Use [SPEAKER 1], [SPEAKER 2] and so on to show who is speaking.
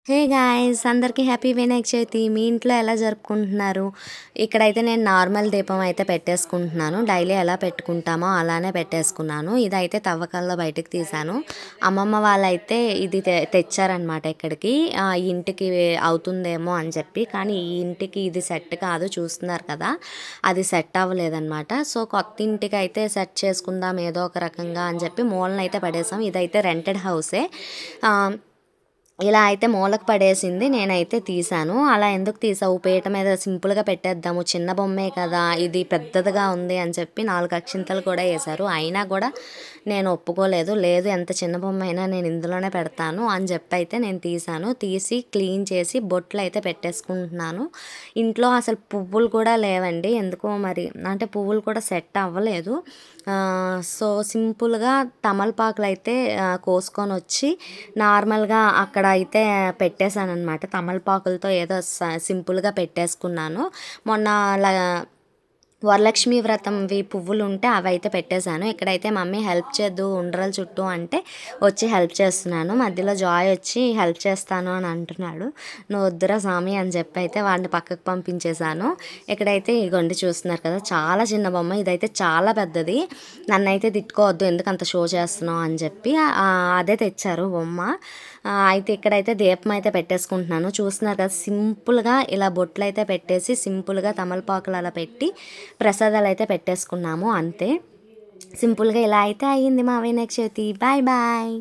[SPEAKER 1] Hey guys అందరికీ happy Vinayaka Chavithi. మీ ఇంట్లో ఎలా జరుపుకుంటున్నారు? ఇక్కడైతే నేను నార్మల్ దీపం అయితే పెట్టేసుకుంటున్నాను. డైలీ ఎలా పెట్టుకుంటామో అలానే పెట్టేసుకున్నాను. ఇదైతే తవ్వకాల్లో బయటకు తీశాను. అమ్మమ్మ వాళ్ళైతే ఇది తెచ్చారనమాట ఇక్కడికి. ఈ ఇంటికి అవుతుందేమో అని చెప్పి. కానీ ఈ ఇంటికి ఇది సెట్ కాదు, చూస్తున్నారు కదా, అది సెట్ అవ్వలేదన్నమాట. సో కొత్త ఇంటికి అయితే సెట్ చేసుకుందాం ఏదో ఒక రకంగా అని చెప్పి మూలనైతే పడేసాం. ఇదైతే రెంటెడ్ హౌసే. ఇలా అయితే మూలకు పడేసింది. నేనైతే తీసాను. అలా ఎందుకు తీసావు, పీట మీద సింపుల్గా పెట్టేద్దాము, చిన్న బొమ్మే కదా, ఇది పెద్దదిగా ఉంది అని చెప్పి 4 అక్షింతలు కూడా వేశారు. అయినా కూడా నేను ఒప్పుకోలేదు. లేదు, ఎంత చిన్న బొమ్మ అయినా నేను ఇందులోనే పెడతాను అని చెప్పి అయితే నేను తీసాను. తీసి క్లీన్ చేసి బొట్లు అయితే పెట్టేసుకుంటున్నాను. ఇంట్లో అసలు పువ్వులు కూడా లేవండి, ఎందుకో మరి, అంటే పువ్వులు కూడా సెట్ అవ్వలేదు. సో సింపుల్గా తమలపాకులు అయితే కోసుకొని వచ్చి నార్మల్గా అక్కడ అయితే పెట్టేశానమాట. తమలపాకులతో ఏదో సింపుల్గా పెట్టేసుకున్నాను. మొన్న వరలక్ష్మి వ్రతంవి పువ్వులు ఉంటే అవి అయితే పెట్టేశాను. ఇక్కడైతే మమ్మీ హెల్ప్ చేద్దు ఉండ్రల చుట్టూ అంటే వచ్చి హెల్ప్ చేస్తున్నాను. మధ్యలో జాయ్ వచ్చి హెల్ప్ చేస్తాను అని అంటున్నాడు. నువ్వు వద్దురా స్వామి అని చెప్పి అయితే వాడిని పక్కకు పంపించేశాను. ఇక్కడైతే ఇగోండి చూస్తున్నారు కదా, చాలా చిన్న బొమ్మ. ఇదైతే చాలా పెద్దది. నన్నైతే తిట్టుకోవద్దు ఎందుకు అంత షో చేస్తున్నావు అని చెప్పి అదే తెచ్చారు బొమ్మ. అయితే ఇక్కడైతే దీపం అయితే పెట్టేసుకుంటున్నాను. చూస్తున్నారు కదా, సింపుల్గా ఇలా బొట్లు అయితే పెట్టేసి సింపుల్గా తమలపాకులు అలా పెట్టి ప్రసాదాలు అయితే పెట్టేసుకున్నాము. అంతే సింపుల్గా ఇలా అయితే అయ్యింది మా వినాయక చవితి. Bye bye.